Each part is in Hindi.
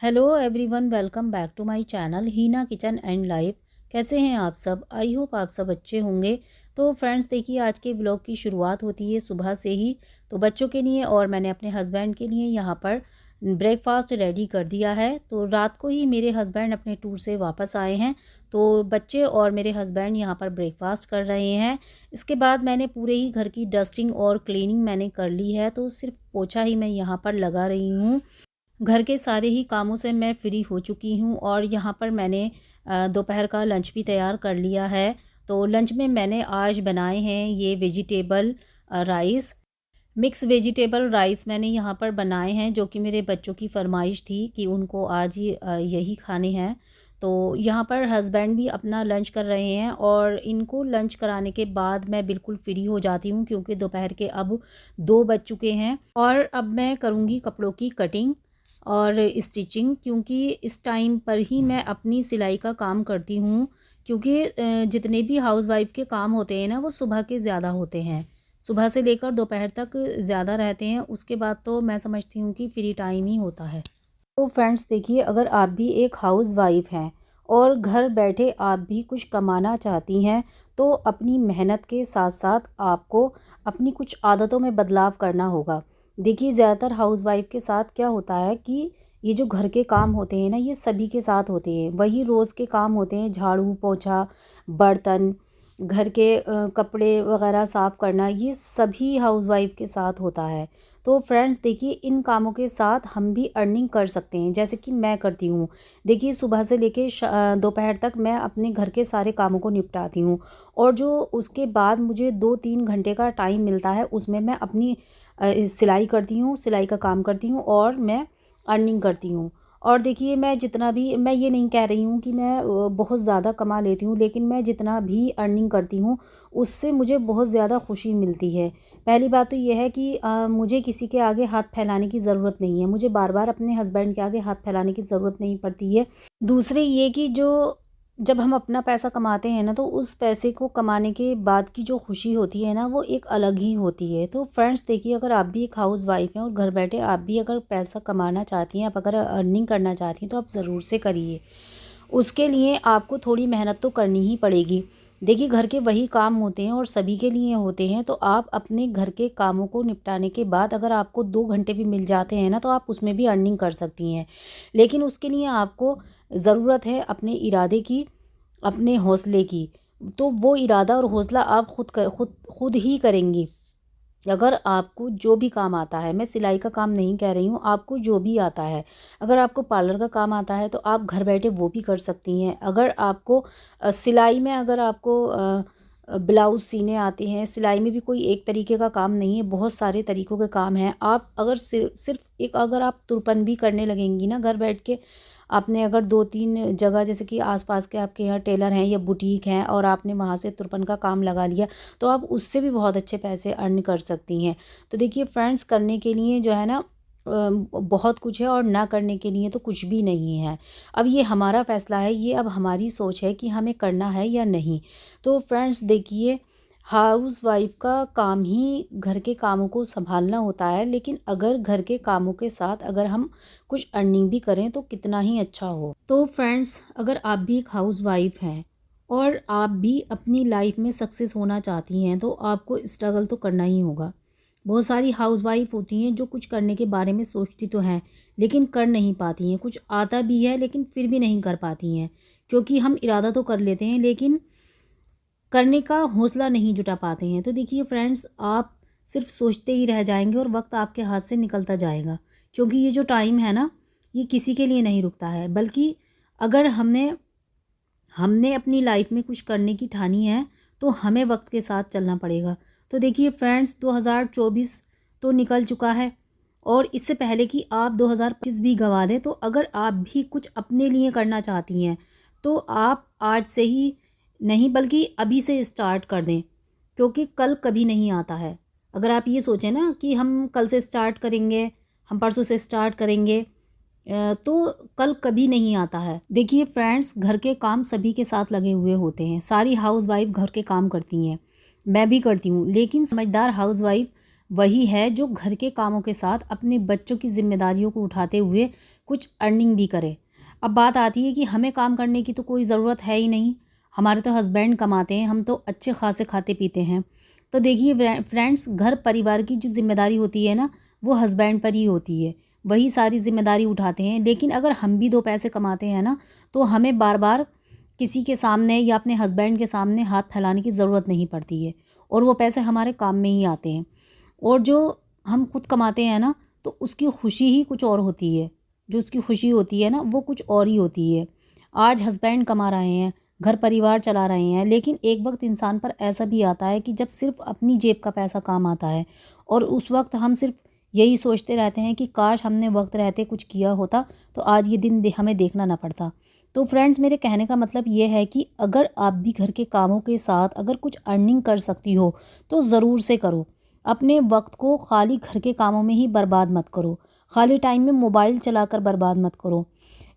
Hello everyone, welcome back to my channel Heena kitchen and life. कैसे हैं आप सब? आई होप आप सब अच्छे होंगे। तो फ्रेंड्स, देखिए आज के ब्लॉग की शुरुआत होती है सुबह से ही। तो बच्चों के लिए और मैंने अपने हस्बैंड के लिए यहाँ पर ब्रेकफास्ट रेडी कर दिया है। तो रात को ही मेरे हस्बैंड अपने टूर से वापस आए हैं, तो बच्चे और मेरे हस्बैंड यहाँ पर ब्रेकफास्ट कर रहे हैं। इसके बाद मैंने पूरे ही घर की डस्टिंग और क्लीनिंग मैंने कर ली है, तो सिर्फ पोछा ही मैं यहाँ पर लगा रही हूँ। घर के सारे ही कामों से मैं फ्री हो चुकी हूँ और यहाँ पर मैंने दोपहर का लंच भी तैयार कर लिया है। तो लंच में मैंने आज बनाए हैं ये vegetable rice, mix vegetable rice मैंने यहाँ पर बनाए हैं, जो कि मेरे बच्चों की फरमाइश थी कि उनको आज ही यही खाने हैं। तो यहाँ पर हस्बैंड भी अपना लंच कर रहे हैं और इनको लंच कराने के बाद मैं बिल्कुल फ्री हो जाती हूँ, क्योंकि दोपहर के अब 2 बज चुके हैं और अब मैं करूँगी कपड़ों की कटिंग और स्टिचिंग, क्योंकि इस टाइम पर ही मैं अपनी सिलाई का काम करती हूँ। क्योंकि जितने भी हाउसवाइफ के काम होते हैं ना, वो सुबह के ज़्यादा होते हैं। सुबह से लेकर दोपहर तक ज़्यादा रहते हैं, उसके बाद तो मैं समझती हूँ कि फ्री टाइम ही होता है। तो फ्रेंड्स देखिए, अगर आप भी एक हाउसवाइफ हैं और घर बैठे आप भी कुछ कमाना चाहती हैं, तो अपनी मेहनत के साथ साथ आपको अपनी कुछ आदतों में बदलाव करना होगा। देखिए, ज़्यादातर हाउसवाइफ के साथ क्या होता है कि ये जो घर के काम होते हैं ना, ये सभी के साथ होते हैं। वही रोज़ के काम होते हैं, झाड़ू पोछा, बर्तन, घर के कपड़े वगैरह साफ़ करना, ये सभी हाउसवाइफ के साथ होता है। तो फ्रेंड्स देखिए, इन कामों के साथ हम भी अर्निंग कर सकते हैं, जैसे कि मैं करती हूँ। देखिए, सुबह से लेके दोपहर तक मैं अपने घर के सारे कामों को निपटाती हूँ और जो उसके बाद मुझे 2-3 घंटे का टाइम मिलता है, उसमें मैं अपनी सिलाई करती हूँ, सिलाई का काम करती हूँ और मैं अर्निंग करती हूँ। और देखिए, मैं जितना भी, मैं ये नहीं कह रही हूँ कि मैं बहुत ज़्यादा कमा लेती हूँ, लेकिन मैं जितना भी अर्निंग करती हूँ उससे मुझे बहुत ज़्यादा खुशी मिलती है। पहली बात तो ये है कि मुझे किसी के आगे हाथ फैलाने की ज़रूरत नहीं है, मुझे बार बार अपने हस्बैंड के आगे हाथ फैलाने की ज़रूरत नहीं पड़ती है। दूसरे ये कि जो जब हम अपना पैसा कमाते हैं ना, तो उस पैसे को कमाने के बाद की जो खुशी होती है ना, वो एक अलग ही होती है। तो फ्रेंड्स देखिए, अगर आप भी एक हाउस वाइफ हैं और घर बैठे आप भी अगर पैसा कमाना चाहती हैं, आप अगर अर्निंग करना चाहती हैं, तो आप ज़रूर से करिए। उसके लिए आपको थोड़ी मेहनत तो करनी ही पड़ेगी। देखिए, घर के वही काम होते हैं और सभी के लिए होते हैं, तो आप अपने घर के कामों को निपटाने के बाद अगर आपको 2 घंटे भी मिल जाते हैं ना, तो आप उसमें भी अर्निंग कर सकती हैं। लेकिन उसके लिए आपको ज़रूरत है अपने इरादे की, अपने हौसले की। तो वो इरादा और हौसला आप खुद ही करेंगी। अगर आपको जो भी काम आता है, मैं सिलाई का काम नहीं कह रही हूँ, आपको जो भी आता है, अगर आपको पार्लर का काम आता है तो आप घर बैठे वो भी कर सकती हैं। अगर आपको सिलाई में, अगर आपको ब्लाउज़ सीने आते हैं, सिलाई में भी कोई एक तरीके का काम नहीं है, बहुत सारे तरीक़ों के काम हैं। आप अगर सिर्फ़ एक, अगर आप तुरपन भी करने लगेंगी ना घर बैठ के, आपने अगर 2-3 जगह, जैसे कि आस-पास के आपके यहाँ टेलर हैं या बुटीक हैं, और आपने वहाँ से तुरपन का काम लगा लिया, तो आप उससे भी बहुत अच्छे पैसे अर्न कर सकती हैं। तो देखिए फ्रेंड्स, करने के लिए जो है ना बहुत कुछ है और ना करने के लिए तो कुछ भी नहीं है। अब ये हमारा फ़ैसला है, ये अब हमारी सोच है कि हमें करना है या नहीं। तो फ्रेंड्स देखिए, हाउसवाइफ़ का काम ही घर के कामों को सँभालना होता है, लेकिन अगर घर के कामों के साथ अगर हम कुछ अर्निंग भी करें तो कितना ही अच्छा हो। तो फ्रेंड्स, अगर आप भी एक हाउसवाइफ़ हैं और आप भी अपनी लाइफ में सक्सेस होना चाहती हैं, तो आपको स्ट्रगल तो करना ही होगा। बहुत सारी हाउसवाइफ़ होती हैं जो कुछ करने के बारे में सोचती तो हैं, लेकिन कर नहीं पाती हैं। कुछ आता भी है लेकिन फिर भी नहीं कर पाती हैं, क्योंकि हम इरादा तो कर लेते हैं लेकिन करने का हौसला नहीं जुटा पाते हैं। तो देखिए फ्रेंड्स, आप सिर्फ सोचते ही रह जाएंगे और वक्त आपके हाथ से निकलता जाएगा, क्योंकि ये जो टाइम है ना, ये किसी के लिए नहीं रुकता है। बल्कि अगर हमने हमने अपनी लाइफ में कुछ करने की ठानी है, तो हमें वक्त के साथ चलना पड़ेगा। तो देखिए फ्रेंड्स, 2024 तो निकल चुका है और इससे पहले कि आप 2025 भी गंवा दें, तो अगर आप भी कुछ अपने लिए करना चाहती हैं, तो आप आज से ही नहीं बल्कि अभी से स्टार्ट कर दें, क्योंकि कल कभी नहीं आता है। अगर आप ये सोचें ना कि हम कल से स्टार्ट करेंगे, हम परसों से स्टार्ट करेंगे, तो कल कभी नहीं आता है। देखिए फ्रेंड्स, घर के काम सभी के साथ लगे हुए होते हैं, सारी हाउसवाइफ घर के काम करती हैं, मैं भी करती हूँ। लेकिन समझदार हाउसवाइफ वही है जो घर के कामों के साथ अपने बच्चों की जिम्मेदारियों को उठाते हुए कुछ अर्निंग भी करे। अब बात आती है कि हमें काम करने की तो कोई ज़रूरत है ही नहीं, हमारे तो हस्बैंड कमाते हैं, हम तो अच्छे खासे खाते पीते हैं। तो देखिए फ्रेंड्स, घर परिवार की जो जिम्मेदारी होती है ना, वो हस्बैंड पर ही होती है, वही सारी जिम्मेदारी उठाते हैं। लेकिन अगर हम भी 2 पैसे कमाते हैं ना, तो हमें बार बार किसी के सामने या अपने हस्बैंड के सामने हाथ फैलाने की ज़रूरत नहीं पड़ती है, और वो पैसे हमारे काम में ही आते हैं। और जो हम खुद कमाते हैं ना, तो उसकी खुशी ही कुछ और होती है, जो उसकी खुशी होती है ना, वो कुछ और ही होती है। आज हस्बैंड कमा रहे हैं, घर परिवार चला रहे हैं, लेकिन एक वक्त इंसान पर ऐसा भी आता है कि जब सिर्फ अपनी जेब का पैसा काम आता है, और उस वक्त हम सिर्फ यही सोचते रहते हैं कि काश हमने वक्त रहते कुछ किया होता, तो आज ये दिन हमें देखना ना पड़ता। तो फ्रेंड्स, मेरे कहने का मतलब ये है कि अगर आप भी घर के कामों के साथ अगर कुछ अर्निंग कर सकती हो, तो ज़रूर से करो। अपने वक्त को खाली घर के कामों में ही बर्बाद मत करो, खाली टाइम में मोबाइल चलाकर बर्बाद मत करो,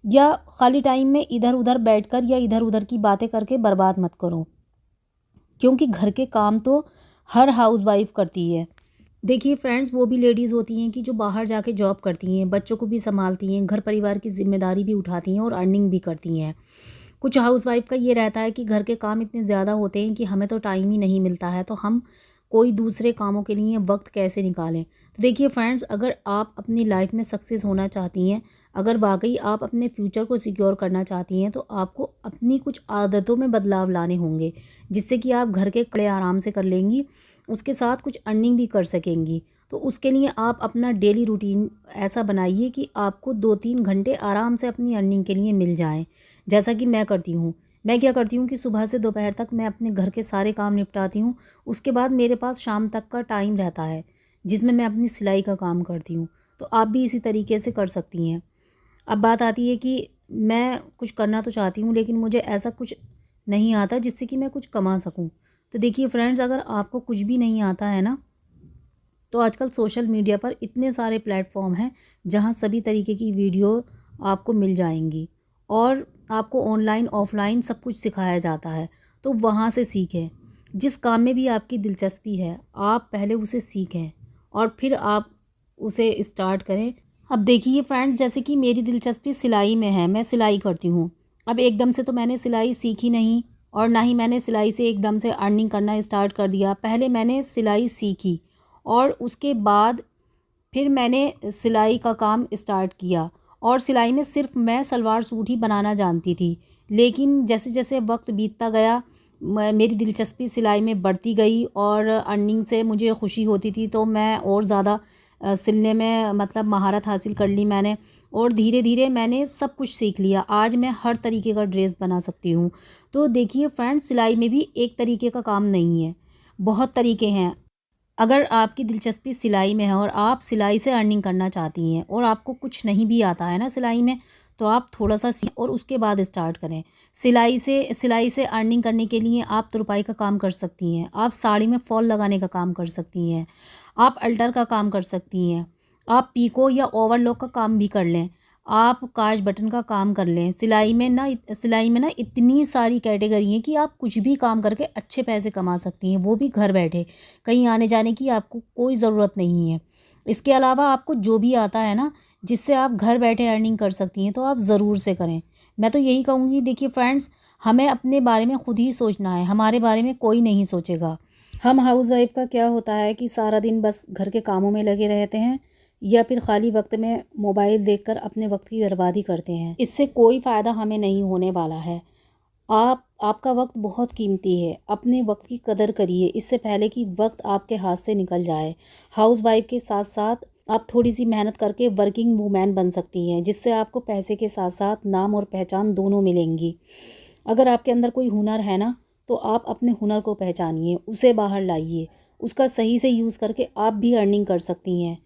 या खाली टाइम में इधर उधर बैठकर या इधर उधर की बातें करके बर्बाद मत करो, क्योंकि घर के काम तो हर हाउसवाइफ करती है। देखिए फ्रेंड्स, वो भी लेडीज़ होती हैं कि जो बाहर जाके जॉब करती हैं, बच्चों को भी संभालती हैं, घर परिवार की जिम्मेदारी भी उठाती हैं और अर्निंग भी करती हैं। कुछ हाउसवाइफ का ये रहता है कि घर के काम इतने ज़्यादा होते हैं कि हमें तो टाइम ही नहीं मिलता है, तो हम कोई दूसरे कामों के लिए वक्त कैसे निकालें। तो देखिए फ्रेंड्स, अगर आप अपनी लाइफ में सक्सेस होना चाहती हैं, अगर वाकई आप अपने फ्यूचर को सिक्योर करना चाहती हैं, तो आपको अपनी कुछ आदतों में बदलाव लाने होंगे, जिससे कि आप घर के कड़े आराम से कर लेंगी, उसके साथ कुछ अर्निंग भी कर सकेंगी। तो उसके लिए आप अपना डेली रूटीन ऐसा बनाइए कि आपको 2-3 घंटे आराम से अपनी अर्निंग के लिए मिल जाएं। जैसा कि मैं करती हूँ, मैं क्या करती हूँ कि सुबह से दोपहर तक मैं अपने घर के सारे काम निपटाती हूँ। उसके बाद मेरे पास शाम तक का टाइम रहता है, जिसमें मैं अपनी सिलाई का काम करती हूँ। तो आप भी इसी तरीके से कर सकती हैं। अब बात आती है कि मैं कुछ करना तो चाहती हूँ, लेकिन मुझे ऐसा कुछ नहीं आता जिससे कि मैं कुछ कमा सकूँ। तो देखिए फ्रेंड्स, अगर आपको कुछ भी नहीं आता है ना, तो आजकल सोशल मीडिया पर इतने सारे प्लेटफॉर्म हैं जहाँ सभी तरीके की वीडियो आपको मिल जाएंगी, और आपको ऑनलाइन ऑफलाइन सब कुछ सिखाया जाता है। तो वहाँ से सीखें, जिस काम में भी आपकी दिलचस्पी है आप पहले उसे सीखें और फिर आप उसे स्टार्ट करें। अब देखिए फ्रेंड्स, जैसे कि मेरी दिलचस्पी सिलाई में है, मैं सिलाई करती हूँ। अब एकदम से तो मैंने सिलाई सीखी नहीं, और ना ही मैंने सिलाई से एकदम से अर्निंग करना स्टार्ट कर दिया। पहले मैंने सिलाई सीखी, और उसके बाद फिर मैंने सिलाई का काम स्टार्ट किया। और सिलाई में सिर्फ मैं सलवार सूट ही बनाना जानती थी, लेकिन जैसे जैसे वक्त बीतता गया मेरी दिलचस्पी सिलाई में बढ़ती गई, और अर्निंग से मुझे खुशी होती थी, तो मैं और ज़्यादा सिलने में मतलब महारत हासिल कर ली मैंने, और धीरे धीरे मैंने सब कुछ सीख लिया। आज मैं हर तरीके का ड्रेस बना सकती हूँ। तो देखिए फ्रेंड्स, सिलाई में भी एक तरीके का काम नहीं है, बहुत तरीके हैं। अगर आपकी दिलचस्पी सिलाई में है और आप सिलाई से अर्निंग करना चाहती हैं, और आपको कुछ नहीं भी आता है ना सिलाई में, तो आप थोड़ा सा सीख और उसके बाद स्टार्ट करें। सिलाई से अर्निंग करने के लिए आप तुरपाई का काम कर सकती हैं, आप साड़ी में फॉल लगाने का काम कर सकती हैं, आप अल्टर का काम कर सकती हैं, आप पीको या ओवरलॉक का काम भी कर लें, आप काज बटन का काम कर लें। सिलाई में ना इतनी सारी कैटेगरी हैं कि आप कुछ भी काम करके अच्छे पैसे कमा सकती हैं, वो भी घर बैठे। कहीं आने जाने की आपको कोई ज़रूरत नहीं है। इसके अलावा आपको जो भी आता है ना, जिससे आप घर बैठे अर्निंग कर सकती हैं, तो आप ज़रूर से करें। मैं तो यही कहूँगी, देखिए फ्रेंड्स, हमें अपने बारे में खुद ही सोचना है, हमारे बारे में कोई नहीं सोचेगा। हम हाउसवाइफ का क्या होता है कि सारा दिन बस घर के कामों में लगे रहते हैं, या फिर खाली वक्त में मोबाइल देखकर अपने वक्त की बर्बादी करते हैं। इससे कोई फ़ायदा हमें नहीं होने वाला है। आपका वक्त बहुत कीमती है, अपने वक्त की कदर करिए, इससे पहले कि वक्त आपके हाथ से निकल जाए। हाउसवाइफ के साथ साथ आप थोड़ी सी मेहनत करके वर्किंग वूमेन बन सकती हैं, जिससे आपको पैसे के साथ साथ नाम और पहचान दोनों मिलेंगी। अगर आपके अंदर कोई हुनर है ना, तो आप अपने हुनर को पहचानिए, उसे बाहर लाइए, उसका सही से यूज़ करके आप भी अर्निंग कर सकती हैं,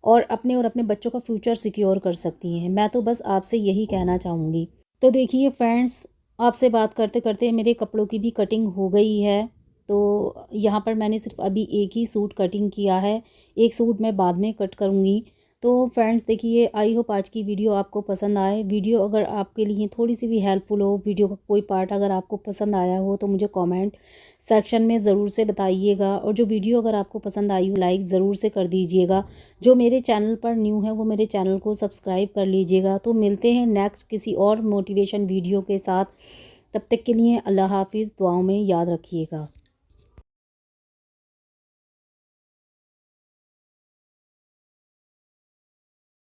और अपने बच्चों का फ्यूचर सिक्योर कर सकती हैं। मैं तो बस आपसे यही कहना चाहूँगी। तो देखिए फ्रेंड्स, आपसे बात करते करते मेरे कपड़ों की भी कटिंग हो गई है। तो यहाँ पर मैंने सिर्फ अभी एक ही सूट कटिंग किया है, एक सूट मैं बाद में कट करूँगी। तो फ्रेंड्स देखिए, आई होप आज की वीडियो आपको पसंद आए। वीडियो अगर आपके लिए थोड़ी सी भी हेल्पफुल हो, वीडियो का कोई पार्ट अगर आपको पसंद आया हो तो मुझे कमेंट सेक्शन में ज़रूर से बताइएगा। और जो वीडियो अगर आपको पसंद आई हो लाइक ज़रूर से कर दीजिएगा। जो मेरे चैनल पर न्यू है वो मेरे चैनल को सब्सक्राइब कर लीजिएगा। तो मिलते हैं नेक्स्ट किसी और मोटिवेशन वीडियो के साथ। तब तक के लिए अल्लाह हाफिज़। दुआओं में याद रखिएगा।